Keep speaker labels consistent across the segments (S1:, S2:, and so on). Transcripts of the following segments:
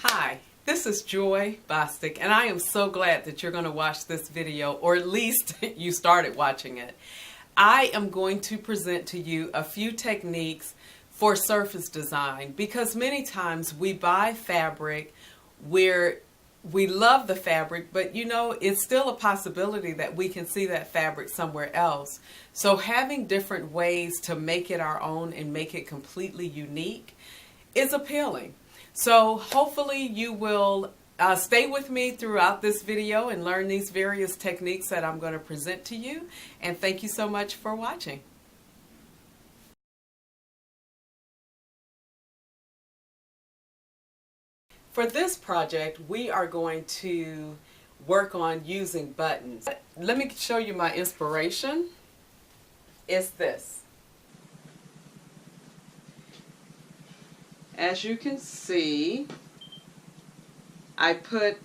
S1: Hi, this is Joy Bostic, and I am so glad that you're going to watch this video, or at least you started watching it. I am going to present to you a few techniques for surface design, because many times we buy fabric where we love the fabric, but you know, it's still a possibility that we can see that fabric somewhere else. So having different ways to make it our own and make it completely unique is appealing. So hopefully you will stay with me throughout this video and learn these various techniques that I'm going to present to you. And thank you so much for watching. For this project, we are going to work on using buttons. Let me show you my inspiration. It's this. As you can see, I put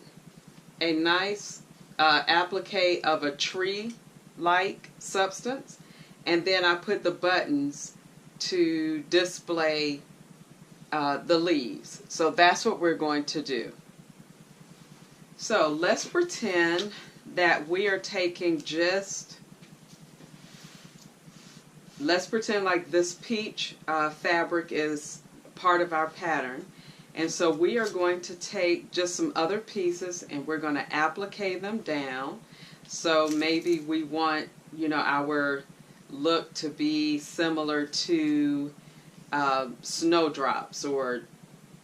S1: a nice applique of a tree-like substance, and then I put the buttons to display the leaves. So that's what we're going to do. So let's pretend that we are taking let's pretend like this peach fabric is part of our pattern, and so we are going to take just some other pieces and we're going to applique them down. So maybe we want, you know, our look to be similar to snowdrops or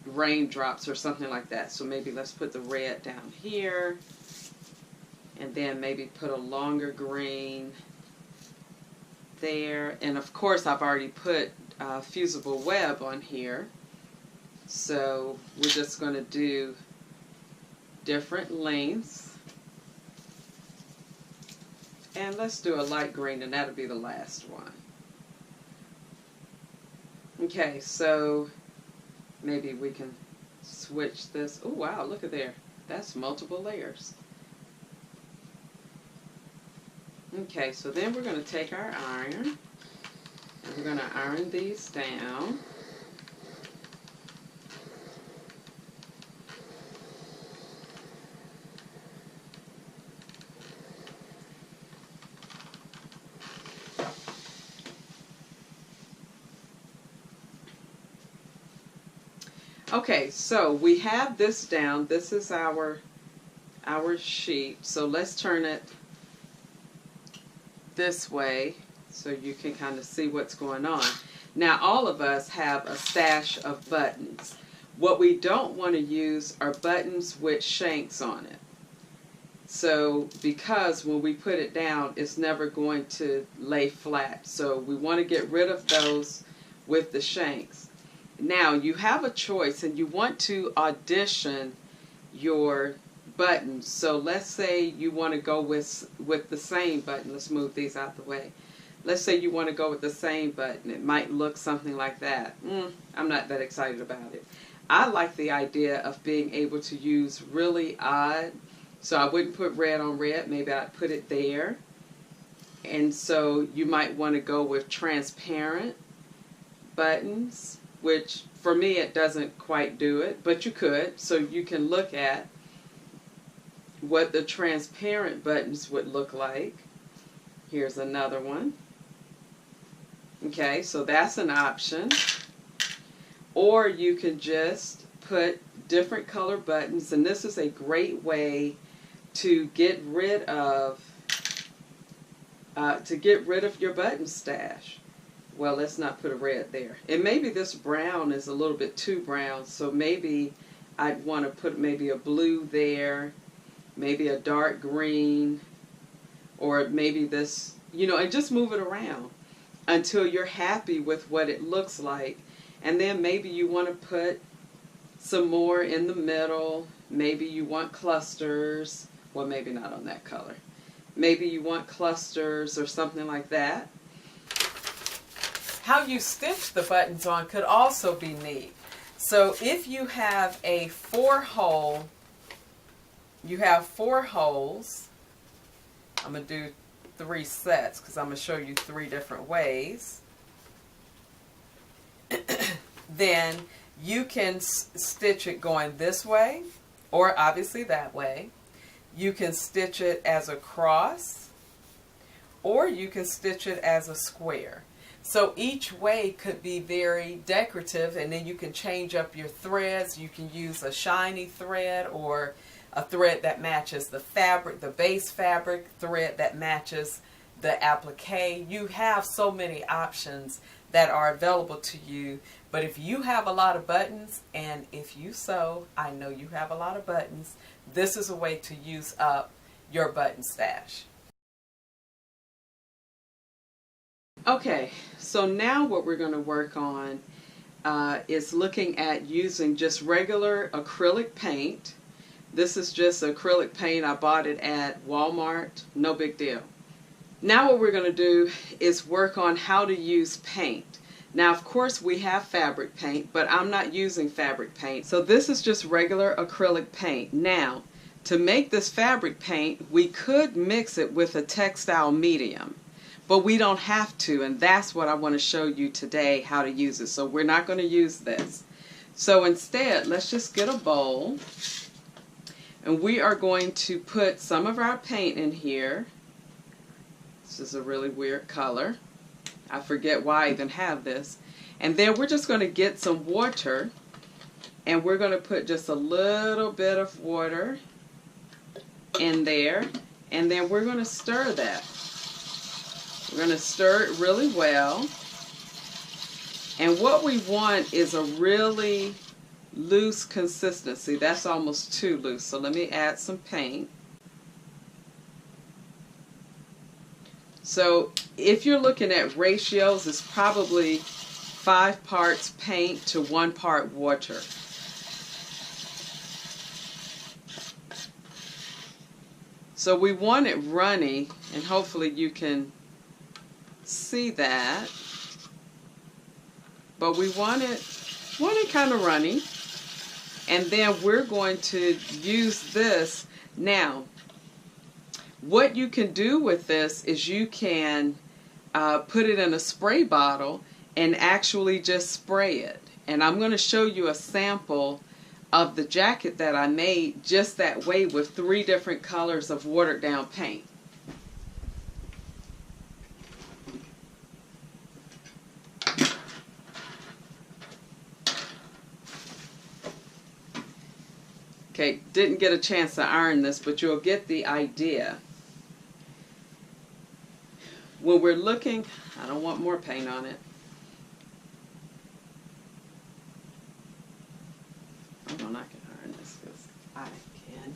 S1: raindrops or something like that. So maybe let's put the red down here, and then maybe put a longer green there. And of course I've already put fusible web on here, so we're just going to do different lengths, and let's do a light green, and that'll be the last one. Okay, so maybe we can switch this. Oh wow, look at there, that's multiple layers. Okay, so then we're going to take our iron and we're going to iron these down. Okay, so we have this down. This is our sheet. So let's turn it this way so you can kind of see what's going on. Now all of us have a stash of buttons. What we don't want to use are buttons with shanks on it. So because when we put it down, it's never going to lay flat. So we want to get rid of those with the shanks. Now you have a choice, and you want to audition your buttons. So let's say you want to go with the same button. Let's move these out the way. Let's say you want to go with the same button. It might look something like that. I'm not that excited about it. I like the idea of being able to use really odd. So I wouldn't put red on red. Maybe I'd put it there. And so you might want to go with transparent buttons, which for me it doesn't quite do it, but you could. So you can look at what the transparent buttons would look like. Here's another one. Okay, so that's an option. Or you can just put different color buttons, and this is a great way to get rid of your button stash. Well, let's not put a red there. And maybe this brown is a little bit too brown, so maybe I'd want to put maybe a blue there, maybe a dark green, or maybe this, you know, and just move it around until you're happy with what it looks like. And then maybe you want to put some more in the middle. Maybe you want clusters. Well, maybe not on that color. Maybe you want clusters or something like that. How you stitch the buttons on could also be neat. So if you have a 4-hole, you have 4 holes. I'm going to do 3 sets because I'm going to show you 3 different ways. Then You can stitch it going this way or obviously that way. You can stitch it as a cross or you can stitch it as a square. So each way could be very decorative, and then you can change up your threads. You can use a shiny thread or a thread that matches the fabric, the base fabric thread that matches the applique. You have so many options that are available to you. But if you have a lot of buttons, and if you sew, I know you have a lot of buttons, this is a way to use up your button stash. Okay, so now what we're going to work on is looking at using just regular acrylic paint. This is just acrylic paint. I bought it at Walmart. No big deal. Now what we're going to do is work on how to use paint. Now of course we have fabric paint, but I'm not using fabric paint. So this is just regular acrylic paint. Now to make this fabric paint, we could mix it with a textile medium. But we don't have to, and that's what I want to show you today, how to use it. So we're not going to use this. So instead, let's just get a bowl, and we are going to put some of our paint in here. This is a really weird color. I forget why I even have this. And then we're just going to get some water, and we're going to put just a little bit of water in there, and then we're going to stir that. We're going to stir it really well. And what we want is a really loose consistency. That's almost too loose. So let me add some paint. So if you're looking at ratios, it's probably 5 parts paint to 1 part water. So we want it runny, and hopefully you can see that, but we want it kind of runny, and then we're going to use this. Now what you can do with this is you can put it in a spray bottle and actually just spray it, and I'm going to show you a sample of the jacket that I made just that way with 3 different colors of watered down paint. Okay, didn't get a chance to iron this, but you'll get the idea. When we're looking, I don't want more paint on it. Hold on, I can iron this because I can.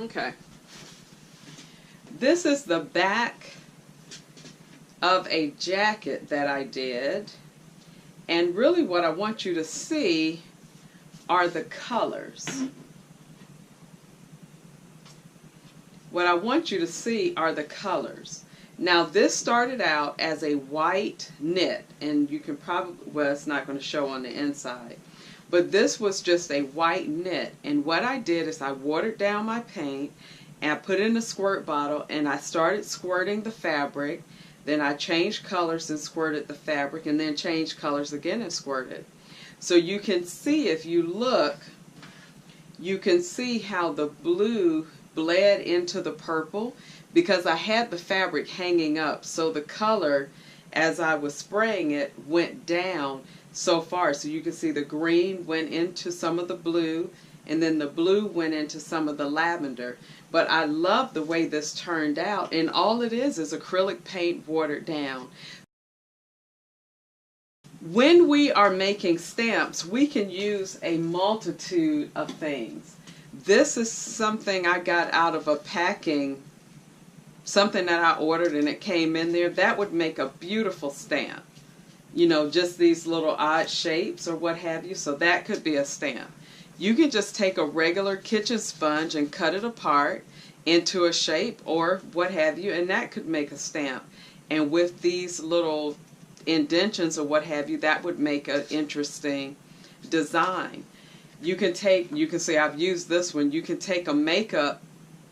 S1: Okay, this is the back of a jacket that I did, and really what I want you to see are the colors. What I want you to see are the colors. Now this started out as a white knit, and you can probably, well, it's not going to show on the inside. But this was just a white knit, and what I did is I watered down my paint and I put it in a squirt bottle, and I started squirting the fabric. Then I changed colors and squirted the fabric, and then changed colors again and squirted. So you can see, if you look, you can see how the blue bled into the purple because I had the fabric hanging up, so the color as I was spraying it went down so far. So you can see the green went into some of the blue, and then the blue went into some of the lavender. But I love the way this turned out, and all it is acrylic paint watered down. When we are making stamps, we can use a multitude of things. This is something I got out of a packing, something that I ordered and it came in there. That would make a beautiful stamp. You know, just these little odd shapes or what have you. So that could be a stamp. You can just take a regular kitchen sponge and cut it apart into a shape or what have you, and that could make a stamp. And with these little indentions or what have you, that would make an interesting design. You can see I've used this one. You can take a makeup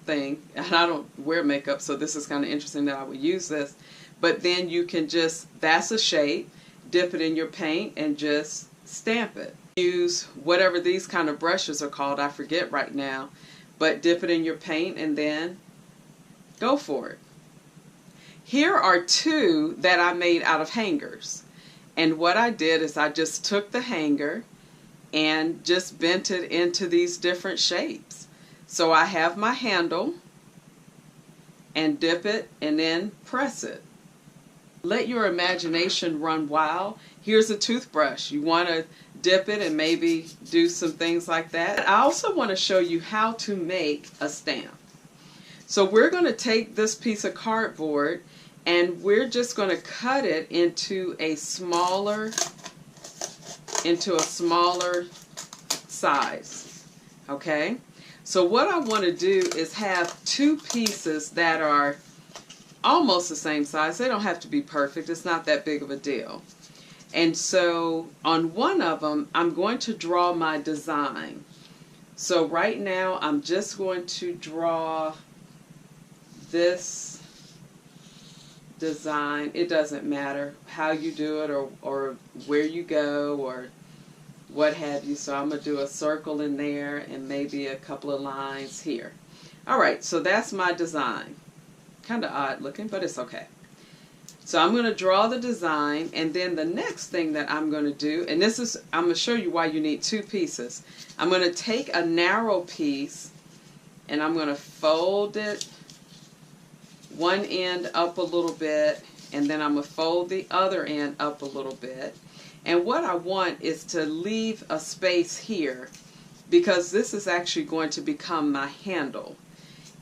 S1: thing, and I don't wear makeup, so this is kind of interesting that I would use this, but then you can just, that's a shape, dip it in your paint and just stamp it. Use whatever these kind of brushes are called, I forget right now, but dip it in your paint and then go for it. Here are two that I made out of hangers, and what I did is I just took the hanger and just bent it into these different shapes. So I have my handle and dip it and then press it. Let your imagination run wild. Here's a toothbrush. You want to dip it and maybe do some things like that. I also want to show you how to make a stamp. So we're going to take this piece of cardboard and we're just going to cut it into a smaller size. Okay? So what I want to do is have two pieces that are almost the same size. They don't have to be perfect. It's not that big of a deal. And so on one of them, I'm going to draw my design. So right now, I'm just going to draw this design. It doesn't matter how you do it or where you go or what have you. So I'm going to do a circle in there and maybe a couple of lines here. Alright, so that's my design. Kind of odd looking, but it's okay. So I'm going to draw the design, and then the next thing that I'm going to do, and this is, I'm going to show you why you need two pieces. I'm going to take a narrow piece and I'm going to fold it one end up a little bit, and then I'm going to fold the other end up a little bit. And what I want is to leave a space here because this is actually going to become my handle.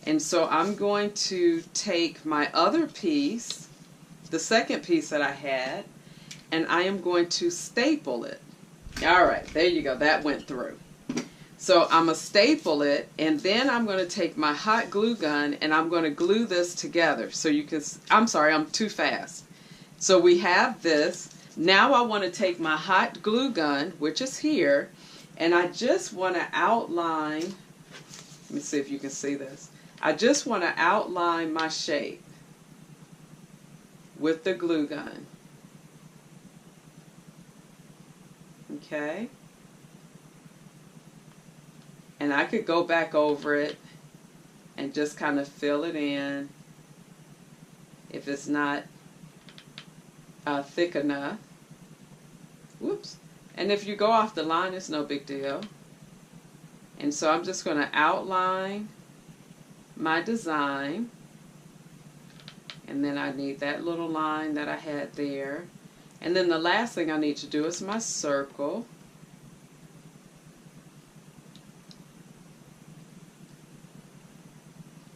S1: And so I'm going to take my other piece, the second piece that I had, and I am going to staple it. Alright, there you go, that went through. So I'm going to staple it, and then I'm going to take my hot glue gun and I'm going to glue this together. So you can, I'm sorry, I'm too fast. So we have this. Now I want to take my hot glue gun, which is here, and I just want to outline, let me see if you can see this. I just want to outline my shape with the glue gun. Okay? And I could go back over it and just kind of fill it in if it's not thick enough. Whoops. And if you go off the line, it's no big deal. And so I'm just going to outline my design, and then I need that little line that I had there, and then the last thing I need to do is my circle.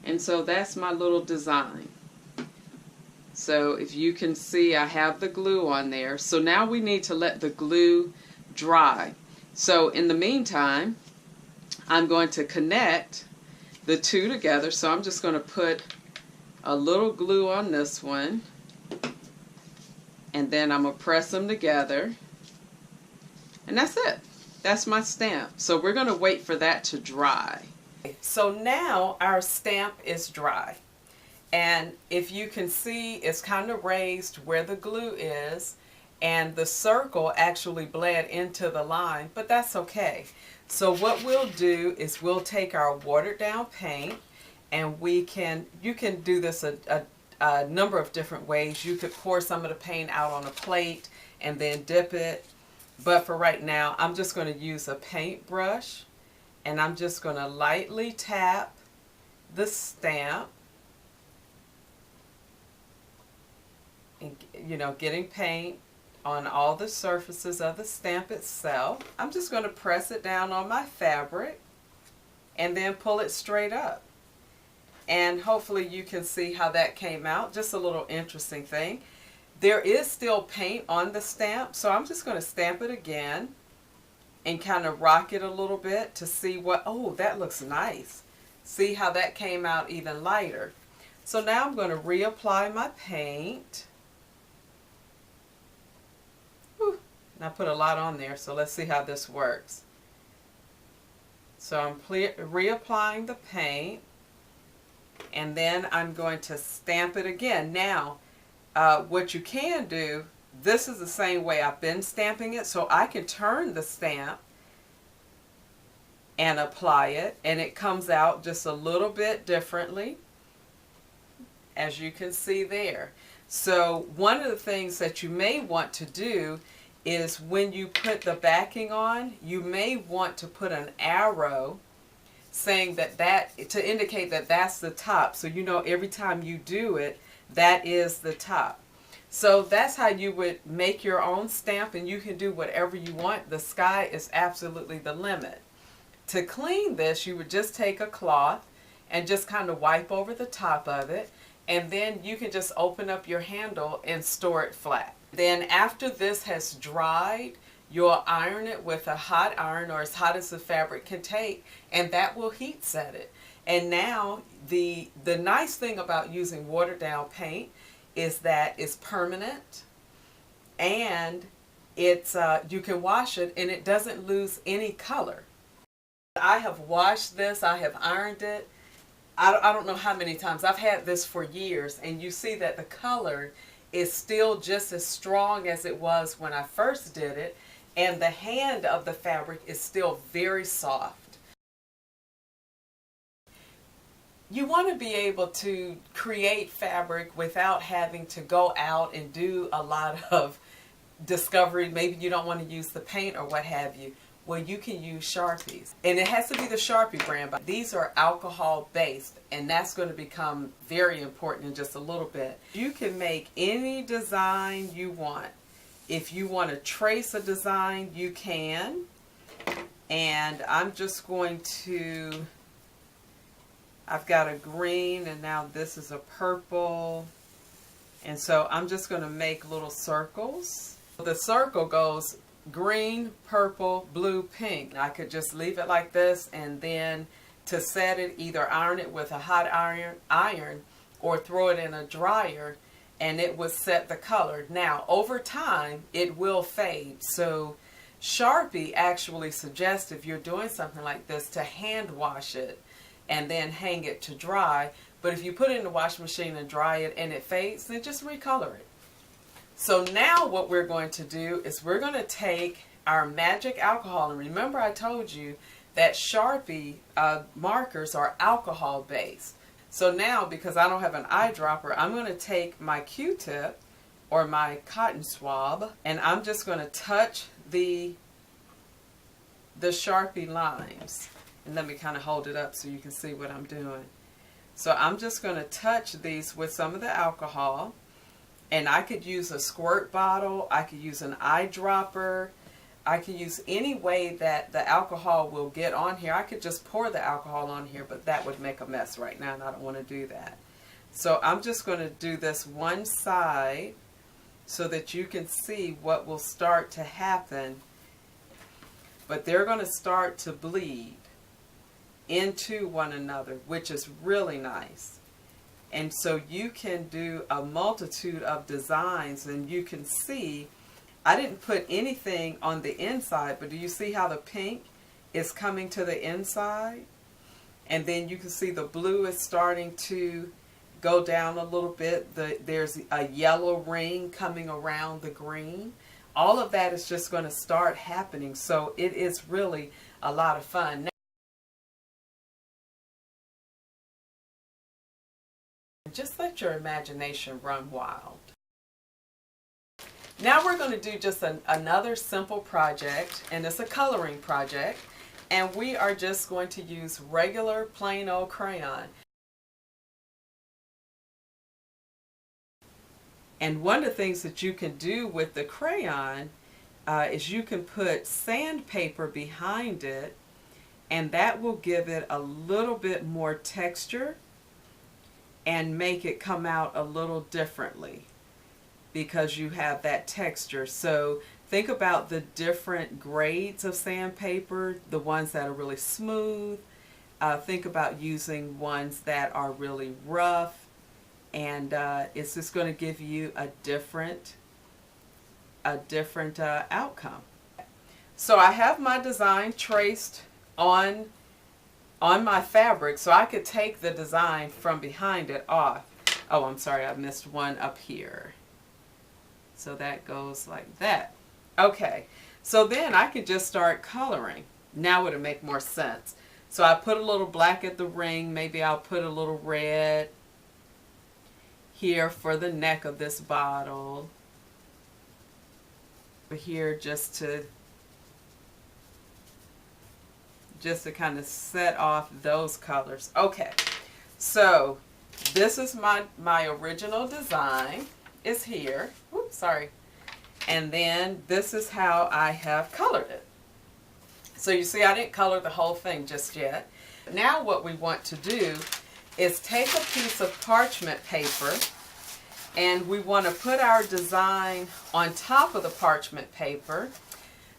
S1: And so that's my little design. So if you can see, I have the glue on there. So now we need to let the glue dry. So in the meantime, I'm going to connect the two together. So I'm just going to put a little glue on this one, and then I'm going to press them together, and that's it. That's my stamp. So we're going to wait for that to dry. So now our stamp is dry, and if you can see, it's kind of raised where the glue is, and the circle actually bled into the line, but that's okay. So what we'll do is we'll take our watered down paint, and you can do this a number of different ways. You could pour some of the paint out on a plate and then dip it, but for right now I'm just going to use a paintbrush, and I'm just going to lightly tap the stamp, and, you know, getting paint on all the surfaces of the stamp itself. I'm just going to press it down on my fabric and then pull it straight up. And hopefully you can see how that came out. Just a little interesting thing. There is still paint on the stamp, so I'm just going to stamp it again and kind of rock it a little bit to see what, oh, that looks nice. See how that came out even lighter. So now I'm going to reapply my paint. Whew. And I put a lot on there, so let's see how this works. So I'm reapplying the paint, and then I'm going to stamp it again. Now, what you can do, this is the same way I've been stamping it, so I can turn the stamp and apply it, and it comes out just a little bit differently, as you can see there. So one of the things that you may want to do is when you put the backing on, you may want to put an arrow saying that to indicate that that's the top, so you know every time you do it, that is the top. So that's how you would make your own stamp, and you can do whatever you want. The sky is absolutely the limit. To clean this, you would just take a cloth and just kind of wipe over the top of it, and then you can just open up your handle and store it flat. Then after this has dried, you'll iron it with a hot iron, or as hot as the fabric can take, and that will heat set it. And now the nice thing about using watered down paint is that it's permanent, and it's you can wash it and it doesn't lose any color. I have washed this, I have ironed it. I don't know how many times. I've had this for years, and you see that the color is still just as strong as it was when I first did it, and the hand of the fabric is still very soft. You want to be able to create fabric without having to go out and do a lot of discovery. Maybe you don't want to use the paint or what have you. Well, you can use Sharpies. And it has to be the Sharpie brand, but these are alcohol based, and that's going to become very important in just a little bit. You can make any design you want. If you want to trace a design, you can. And I'm just going to, I've got a green, and now this is a purple. And so I'm just going to make little circles. The circle goes green, purple, blue, pink. I could just leave it like this, and then to set it, either iron it with a hot iron or throw it in a dryer, and it would set the color. Now, over time, it will fade. So Sharpie actually suggests, if you're doing something like this, to hand wash it and then hang it to dry. But if you put it in the washing machine and dry it and it fades, then just recolor it. So now what we're going to do is we're going to take our magic alcohol, and remember I told you that Sharpie markers are alcohol based. So now, because I don't have an eyedropper, I'm going to take my Q-tip or my cotton swab, and I'm just going to touch the Sharpie lines. And let me kind of hold it up so you can see what I'm doing. So I'm just going to touch these with some of the alcohol. And I could use a squirt bottle, I could use an eyedropper, I could use any way that the alcohol will get on here. I could just pour the alcohol on here, but that would make a mess right now, and I don't want to do that. So I'm just going to do this one side so that you can see what will start to happen. But they're going to start to bleed into one another, which is really nice. And so you can do a multitude of designs, and you can see, I didn't put anything on the inside, but do you see how the pink is coming to the inside? And then you can see the blue is starting to go down a little bit. There's a yellow ring coming around the green. All of that is just going to start happening. So it is really a lot of fun. Just let your imagination run wild. Now we're going to do just another simple project, and it's a coloring project, and we are just going to use regular plain old crayon. And one of the things that you can do with the crayon is you can put sandpaper behind it, and that will give it a little bit more texture and make it come out a little differently because you have that texture. So think about the different grades of sandpaper, the ones that are really smooth. Think about using ones that are really rough, and it's just going to give you a different outcome. So I have my design traced on my fabric, so I could take the design from behind it off. Oh, I'm sorry, I missed one up here. So that goes like that. Okay, so then I could just start coloring. Now it'll make more sense. So I put a little black at the ring, maybe I'll put a little red here for the neck of this bottle. Here just to kind of set off those colors. Okay, so this is my original design is here. Oops, sorry. And then this is how I have colored it. So you see I didn't color the whole thing just yet. Now what we want to do is take a piece of parchment paper, and we want to put our design on top of the parchment paper.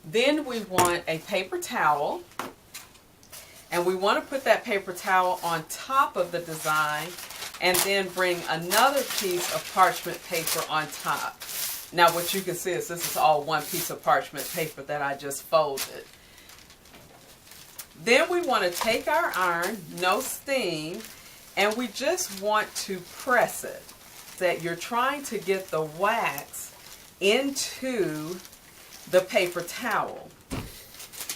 S1: Then we want a paper towel, and we want to put that paper towel on top of the design, and then bring another piece of parchment paper on top. Now what you can see is this is all one piece of parchment paper that I just folded. Then we want to take our iron, no steam, and we just want to press it. That you're trying to get the wax into the paper towel.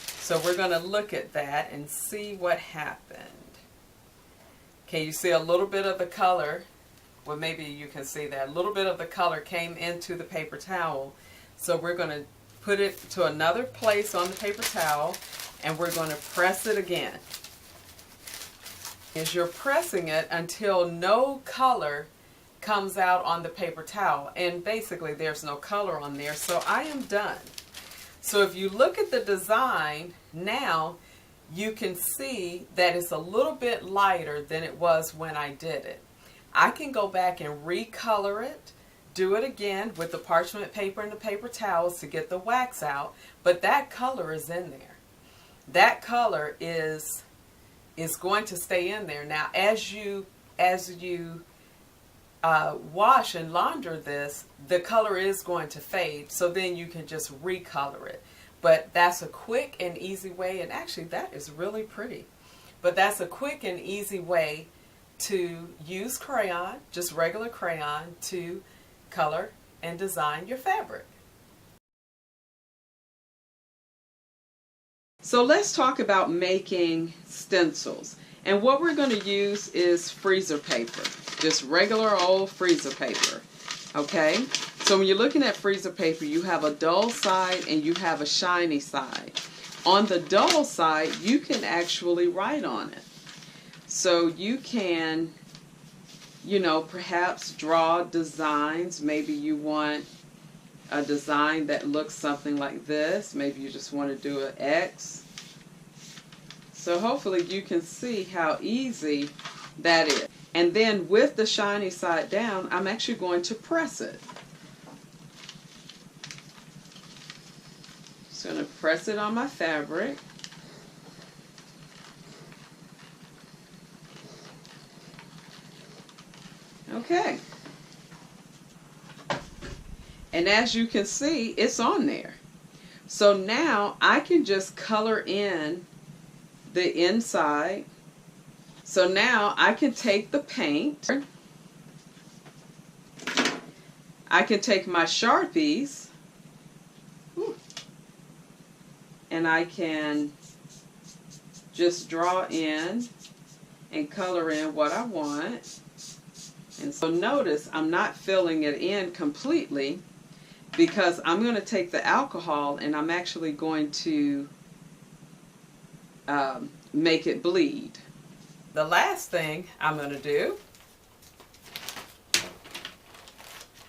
S1: So we're going to look at that and see what happened. Okay, you see a little bit of the color. Well, maybe you can see that. A little bit of the color came into the paper towel. So we're going to put it to another place on the paper towel, and we're going to press it again. As you're pressing it until no color comes out on the paper towel, and basically there's no color on there, so I am done. So if you look at the design now, you can see that it's a little bit lighter than it was when I did it. I can go back and recolor it, do it again with the parchment paper and the paper towels to get the wax out, but that color is in there. That color is going to stay in there. Now as you wash and launder this, the color is going to fade, so then you can just recolor it. But that's a quick and easy way, and actually that is really pretty. But that's a quick and easy way to use crayon, just regular crayon, to color and design your fabric. So let's talk about making stencils. And what we're going to use is freezer paper, just regular old freezer paper. Okay, so when you're looking at freezer paper, you have a dull side and you have a shiny side. On the dull side, you can actually write on it. So you can, you know, perhaps draw designs. Maybe you want a design that looks something like this. Maybe you just want to do an X. So hopefully you can see how easy that is. And then with the shiny side down, I'm actually going to press it. Just going to press it on my fabric. Okay. And as you can see, it's on there. So now I can just color in the inside. So now I can take the paint, I can take my Sharpies, and I can just draw in and color in what I want. And so notice I'm not filling it in completely, because I'm going to take the alcohol and I'm actually going to make it bleed. The last thing I'm going to do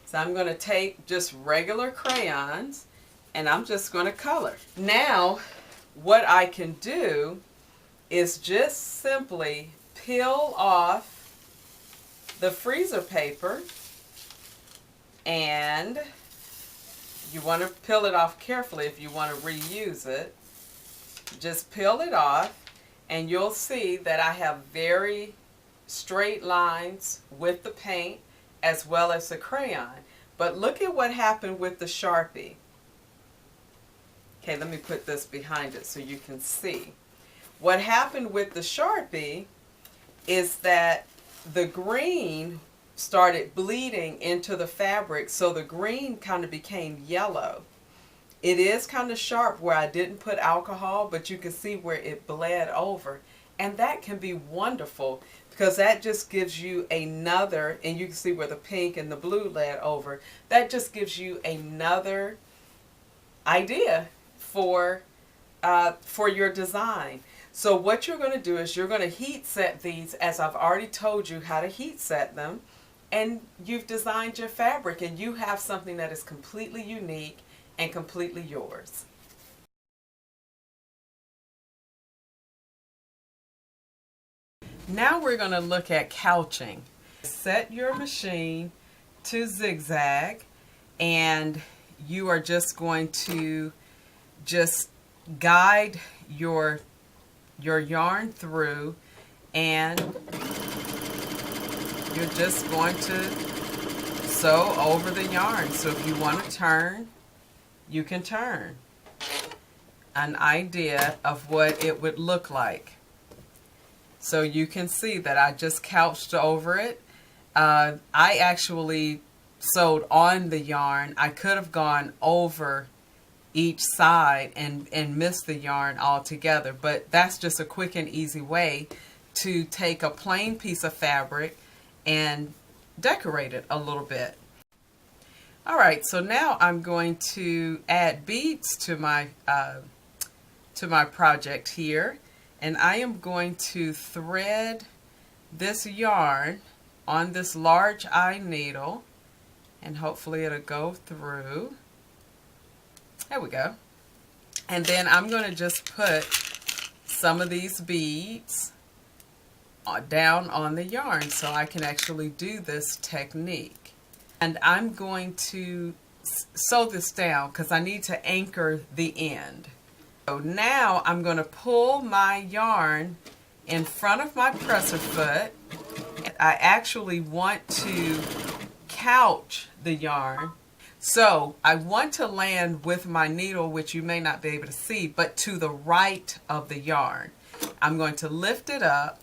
S1: is So I'm going to take just regular crayons and I'm just going to color. Now what I can do is just simply peel off the freezer paper, and you want to peel it off carefully if you want to reuse it. Just peel it off and you'll see that I have very straight lines with the paint as well as the crayon. But look at what happened with the Sharpie. Okay, let me put this behind it so you can see. What happened with the Sharpie is that the green started bleeding into the fabric, so the green kind of became yellow. It is kind of sharp where I didn't put alcohol, but you can see where it bled over. And that can be wonderful because that just gives you another, and you can see where the pink and the blue bled over, that just gives you another idea for your design. So what you're going to do is you're going to heat set these as I've already told you how to heat set them, and you've designed your fabric and you have something that is completely unique and completely yours. Now we're going to look at couching. Set your machine to zigzag and you are just going to just guide your yarn through, and you're just going to sew over the yarn. So if you want to turn, you can turn. An idea of what it would look like. So you can see that I just couched over it. I actually sewed on the yarn. I could have gone over each side and missed the yarn altogether, but that's just a quick and easy way to take a plain piece of fabric and decorate it a little bit. Alright, so now I'm going to add beads to my project here, and I am going to thread this yarn on this large eye needle, and hopefully it'll go through. There we go. And then I'm going to just put some of these beads down on the yarn so I can actually do this technique. And I'm going to sew this down because I need to anchor the end. So now I'm going to pull my yarn in front of my presser foot. I actually want to couch the yarn. So I want to land with my needle, which you may not be able to see, but to the right of the yarn. I'm going to lift it up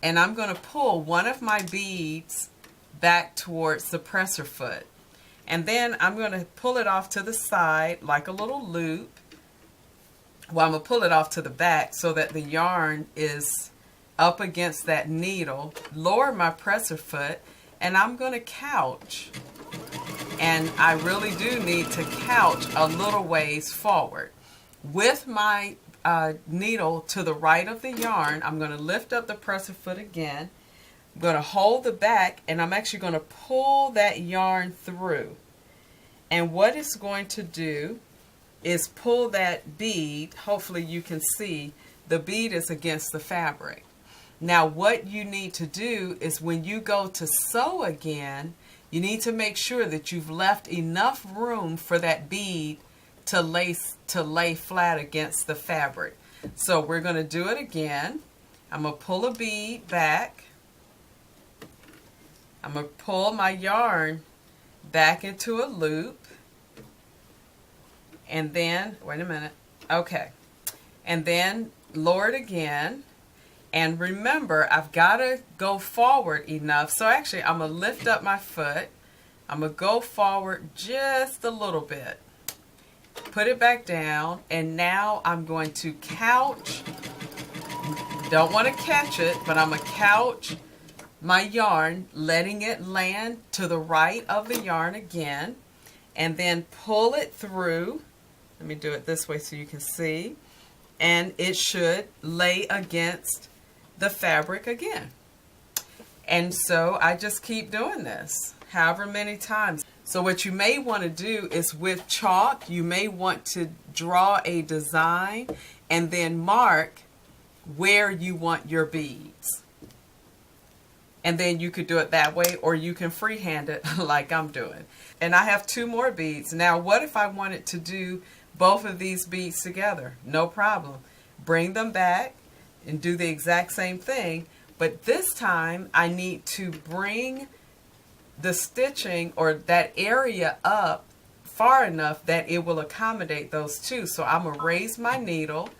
S1: and I'm going to pull one of my beads back towards the presser foot. And then I'm going to pull it off to the side like a little loop. Well, I'm going to pull it off to the back so that the yarn is up against that needle. Lower my presser foot and I'm going to couch. And I really do need to couch a little ways forward. With my needle to the right of the yarn, I'm going to lift up the presser foot again. I'm going to hold the back and I'm actually going to pull that yarn through. And what it's going to do is pull that bead. Hopefully you can see the bead is against the fabric. Now what you need to do is when you go to sew again, you need to make sure that you've left enough room for that bead to lay flat against the fabric. So we're going to do it again. I'm going to pull a bead back. I'm going to pull my yarn back into a loop. And then, wait a minute, okay. And then lower it again. And remember, I've got to go forward enough. So actually, I'm going to lift up my foot. I'm going to go forward just a little bit. Put it back down. And now I'm going to couch. Don't want to catch it, but I'm going to couch my yarn, letting it land to the right of the yarn again. And then pull it through. Let me do it this way so you can see. And it should lay against the fabric again. And so I just keep doing this however many times. So what you may want to do is with chalk, you may want to draw a design and then mark where you want your beads. And then you could do it that way, or you can freehand it like I'm doing. And I have 2 more beads. Now, what if I wanted to do both of these beads together? No problem. Bring them back and do the exact same thing. But this time, I need to bring the stitching or that area up far enough that it will accommodate those 2. So I'm going to raise my needle.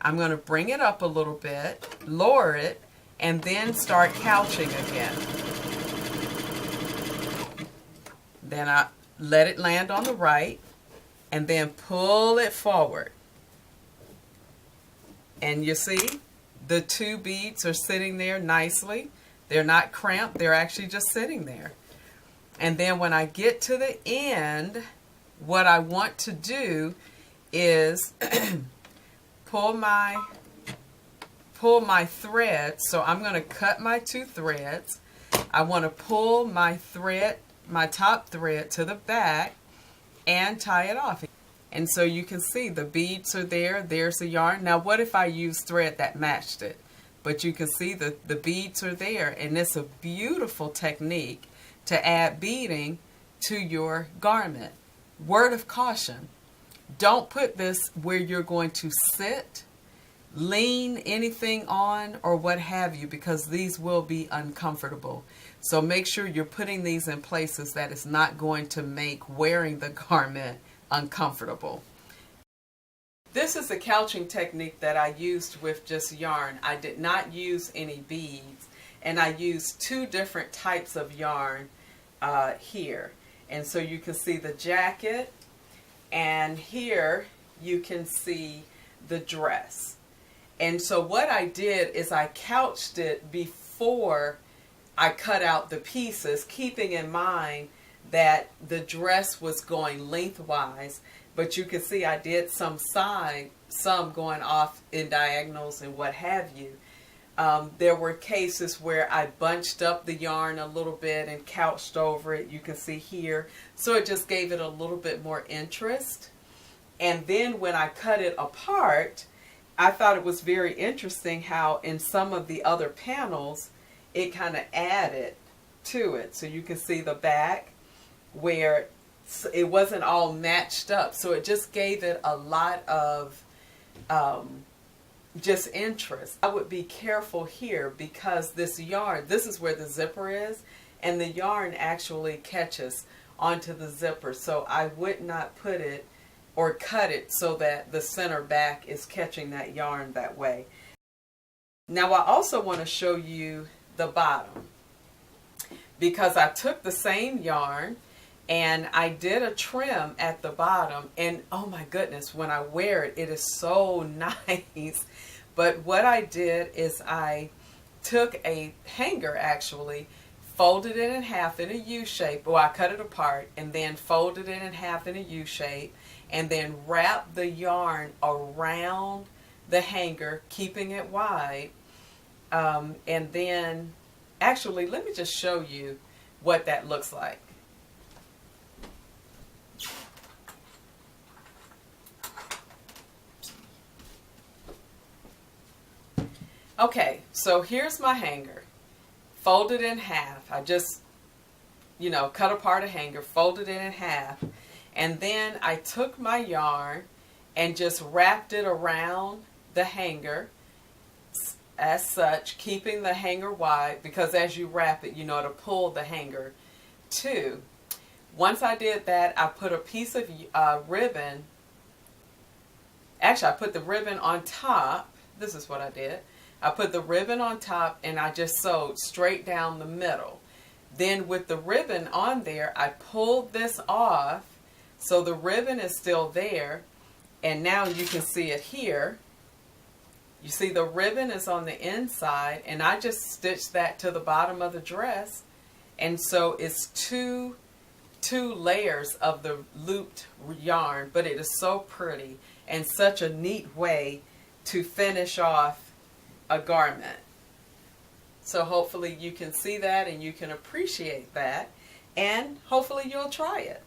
S1: I'm going to bring it up a little bit, lower it, and then start couching again. Then I let it land on the right and then pull it forward. And you see, the 2 beads are sitting there nicely. They're not cramped, they're actually just sitting there. And then when I get to the end, what I want to do is pull my thread. So I'm going to cut my 2 threads. I want to pull my top thread to the back and tie it off. And so you can see the beads are there. There's the yarn. Now what if I use thread that matched it? But you can see the beads are there, and it's a beautiful technique to add beading to your garment. Word of caution, don't put this where you're going to sit, lean anything on, or what have you, because these will be uncomfortable. So make sure you're putting these in places that is not going to make wearing the garment uncomfortable. This is the couching technique that I used with just yarn. I did not use any beads, and I used 2 different types of yarn here. And so you can see the jacket, and here you can see the dress. And so what I did is I couched it before I cut out the pieces, keeping in mind that the dress was going lengthwise. But you can see I did some going off in diagonals and what have you. There were cases where I bunched up the yarn a little bit and couched over it. You can see here. So it just gave it a little bit more interest. And then when I cut it apart, I thought it was very interesting how in some of the other panels, it kind of added to it. So you can see the back where it wasn't all matched up. So it just gave it a lot of just interest. I would be careful here because this yarn, this is where the zipper is, and the yarn actually catches onto the zipper. So I would not put it or cut it so that the center back is catching that yarn that way. Now I also want to show you the bottom, because I took the same yarn and I did a trim at the bottom, and oh my goodness, when I wear it, it is so nice. But what I did is I took a hanger, actually, folded it in half in a U shape. Well, I cut it apart and then folded it in half in a U shape, and then wrapped the yarn around the hanger, keeping it wide. And then, actually, let me just show you what that looks like. Okay, so here's my hanger, folded in half. I just, cut apart a hanger, folded it in half, and then I took my yarn and just wrapped it around the hanger as such, keeping the hanger wide, because as you wrap it, it'll pull the hanger too. Once I did that, I put a piece of ribbon, actually I put the ribbon on top. This is what I did. I put the ribbon on top and I just sewed straight down the middle. Then with the ribbon on there, I pulled this off so the ribbon is still there, and now you can see it here. You see the ribbon is on the inside, and I just stitched that to the bottom of the dress, and so it's two layers of the looped yarn, but it is so pretty and such a neat way to finish off a garment. So hopefully you can see that and you can appreciate that. and hopefully you'll try it.